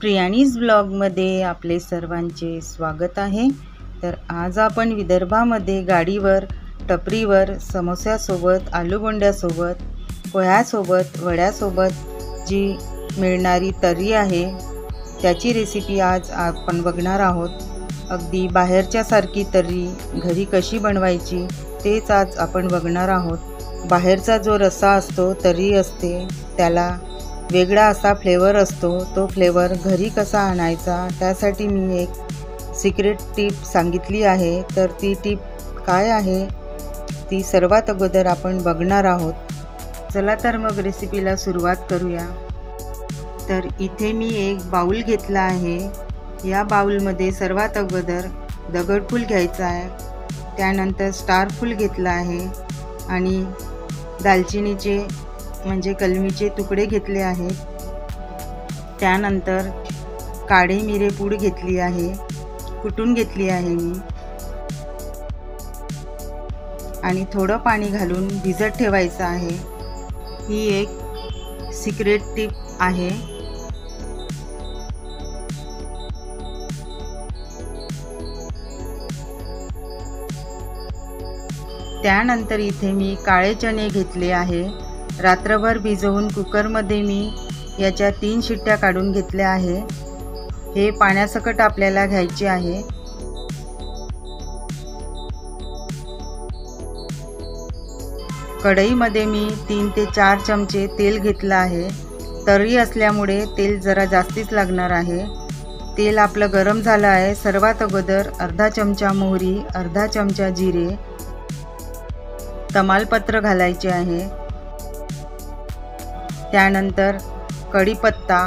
प्रियानीज ब्लॉगमध्ये आपले सर्वांचे स्वागत आहे। तर आज आपण विदर्भामध्ये गाडीवर टपरीवर समोस्यासोबत आलूबोंड्यासोबत पोह्यासोबत वड्यासोबत जी मिळणारी तर्री आहे त्याची रेसिपी आज आपण बघणार आहोत। अगदी बाहेरच्यासारखी तर्री घरी कशी बनवायची तेच आज आपण बघणार आहोत। बाहेरचा जो रस्सा असतो तर्री असते त्याला वेगळा असा फ्लेवर असतो, तो फ्लेवर घरी कसा आणायचा त्यासाठी मी एक सिक्रेट टिप सांगितली आहे। तर ती टिप काय आहे ती सर्वात अगोदर आपण बघणार आहोत। चला तर मग रेसिपीला सुरुवात करूया। तर इथे मी एक बाउल घेतला आहे। या बाउलमध्ये सर्वात अगोदर दगडफूल घ्यायचा आहे, त्यानंतर स्टार फूल घेतला आहे आणि दालचिनीचे म्हणजे कलमीचे तुकडे घेतले आहेत। त्यानंतर काळे मिरे पूड घेतली आहे, कुटून घेतली आहे मी आणि थोडं पाणी घालून भिजत ठेवायचं आहे। ही एक सिक्रेट टिप आहे। त्यानंतर इथे मी काळे चणे घेतले आहे, रात्रभर भिजवून कुकरमध्ये मी याच्या 3 शिट्ट्या काढून घेतल्या आहे। हे पाण्यासकट आपल्याला घ्यायचे आहे। कढईमध्ये मी 3 ते 4 चमचे तेल घेतलं आहे। तर्री असल्यामुळे तेल जरा जास्तीच लागणार आहे। तेल आपलं गरम झालं आहे। सर्वात अगोदर अर्धा चमचा मोहरी, अर्धा चमचा जिरे, तमालपत्र घालायचे आहे। त्यानंतर कढीपत्ता,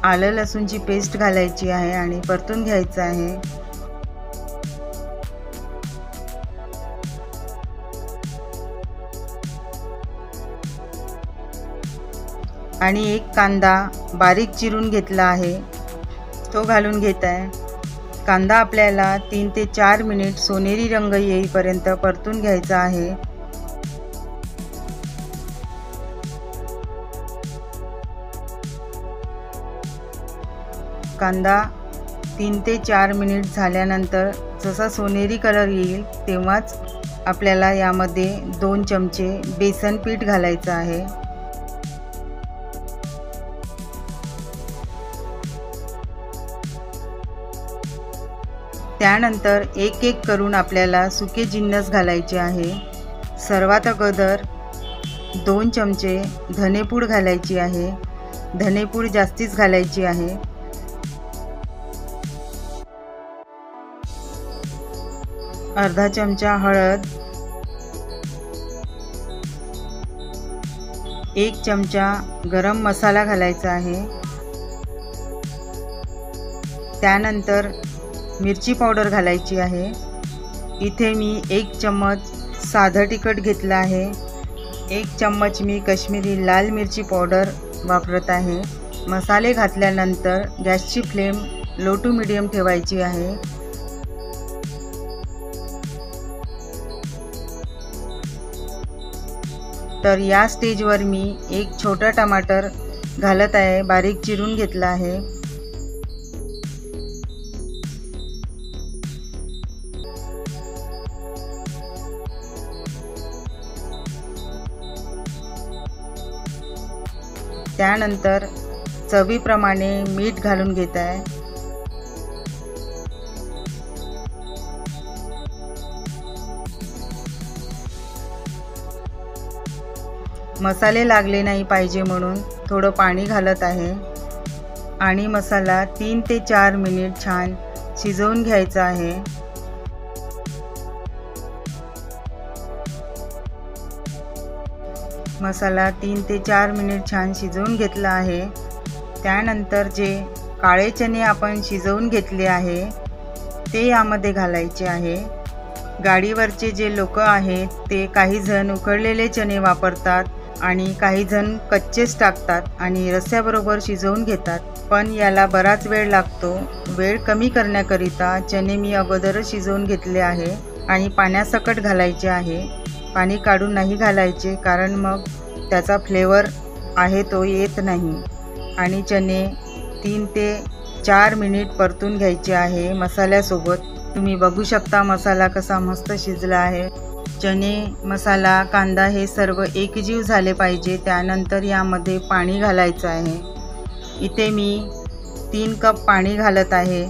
आलं लसूणची पेस्ट घालायची आहे आणि परतून घ्यायचं आहे। आणि एक कांदा बारीक चिरून घेतला आहे, तो घालून घेत आहे। कांदा आपल्याला 3 ते 4 मिनिट सोनेरी रंग येईपर्यंत परतून घ्यायचा आहे। कांदा 3 ते 4 मिनिट झाल्यानंतर जसा सोनेरी कलर येईल तेव्हाच आपल्याला यामध्ये 2 चमचे बेसन पीठ घालायचं आहे। त्यानंतर एक एक करून आपल्याला सुके जिन्नस घालायचे आहे। सर्वात अगोदर 2 चमचे धनेपूड घालायची आहे, धनेपूड जास्तीच घालायची आहे। अर्धा चमचा हळद, 1 चमचा गरम मसाला घालायचा आहे। त्यानंतर मिरची पावडर घालायची आहे। इथे मी 1 चम्मच साधं तिखट घेतलं आहे, 1 चम्मच मी काश्मीरी लाल मिरची पावडर वापरत आहे। मसाले घातल्यानंतर गॅसची फ्लेम लो टू मीडियम ठेवायची आहे। तर या स्टेजवर मी 1 छोटा टमाटर घालत आहे, बारीक चिरून घेतला आहे। त्यानंतर चवीप्रमाणे मीठ घालून घेत आहे। मसाले लागले नाही पाहिजे म्हणून थोडं पाणी घालत आहे आणि मसाला 3 ते 4 मिनिट छान शिजवून घ्यायचा आहे। मसाला 3 ते 4 मिनिट छान शिजवून घेतला आहे। त्यानंतर जे काळे चणे आपण शिजवून घेतले आहे ते यामध्ये घालायचे आहे। गाडीवरचे जे लोक आहेत ते काही जण उकडलेले चणे वापरतात आणि काही जण कच्चेच टाकतात आणि रस्स्याबरोबर शिजवून घेतात, पण याला बराच वेळ लागतो। वेळ कमी करण्याकरिता चणे मी अगोदरच शिजवून घेतले आहे आणि पाण्यासकट घालायचे आहे। पाणी काढून नाही घालायचे कारण मग त्याचा फ्लेवर आहे तो येत नाही आणि चणे 3 ते 4 मिनिट परतून घ्यायचे आहे मसाल्यासोबत। तुम्ही बघू शकता मसाला कसा मस्त शिजला आहे। चणे, मसाला, कांदा हे सर्व एकजीव झाले पाहिजे। त्यानंतर यामध्ये पाणी घालायचं आहे। इथे मी 3 कप पाणी घालत आहे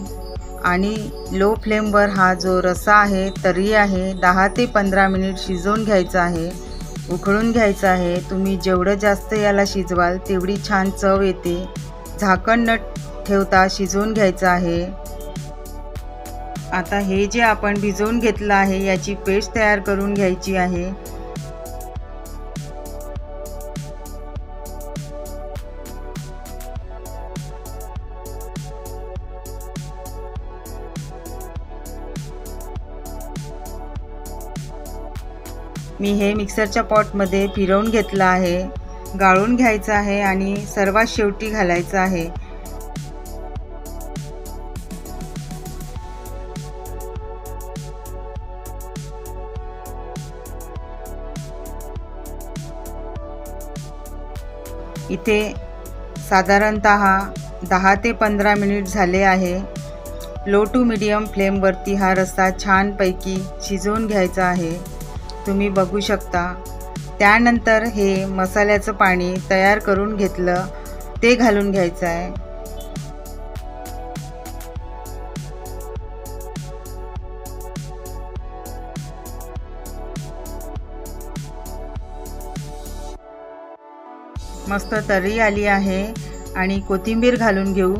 आणि लो फ्लेमवर हा जो रस्सा आहे तर्री आहे 10 ते 15 मिनिट शिजवून घ्यायचा आहे, उकळून घ्यायचा आहे। तुम्ही जेवढं जास्त याला शिजवाल तेवढी छान चव येते। झाकण न ठेवता शिजवून घ्यायचं आहे। आता हे जे आपण भिजवून घेतलं आहे याची पेस्ट तयार करून घ्यायची आहे। मी हे मिक्सरच्या पॉटमध्ये फिरवून घेतलं आहे, गाळून घ्यायचं आहे आणि सर्वात शेवटी घालायचं आहे। इथे साधारणतः 10 ते 15 मिनिट झाले आहे। लो टू मीडियम फ्लेमवरती हा रस्सा छानपैकी शिजवून घ्यायचा आहे। तुम्ही बघू शकता। त्यानंतर हे मसाल्याचं पाणी तयार करून घेतलं ते घालून घ्यायचं आहे। मस्त तर्री आली आहे आणि कोथिंबीर घालून घेऊ।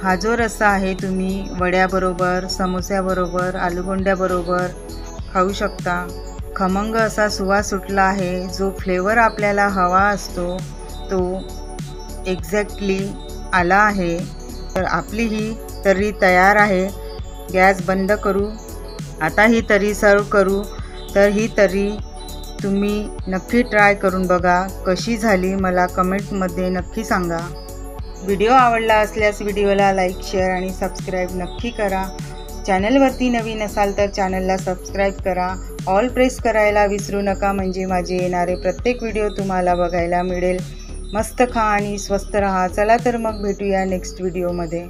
हा जो रस्सा आहे तुम्ही वड्याबरोबर, समोस्याबरोबर, आलूगोंड्याबरोबर खाऊ शकता। खमंग असा सुवास सुटला आहे। जो फ्लेवर आपल्याला हवा असतो तो एक्झॅक्टली आला आहे। तर आपली ही तर्री तयार आहे। गॅस बंद करू। आता ही तर्री सर्व करू। तर ही तर्री तुम्ही नक्की ट्राय करून बघा, कशी झाली मला कमेंटमध्ये नक्की सांगा। व्हिडिओ आवडला असल्यास व्हिडिओला लाईक, शेअर आणि सबस्क्राईब नक्की करा। चॅनलवरती नवीन असाल तर चॅनलला सबस्क्राईब करा। ऑल प्रेस करायला विसरू नका, म्हणजे माझे येणारे प्रत्येक व्हिडिओ तुम्हाला बघायला मिळेल। मस्त खा आणि स्वस्त रहा। चला तर मग भेटूया नेक्स्ट व्हिडिओमध्ये।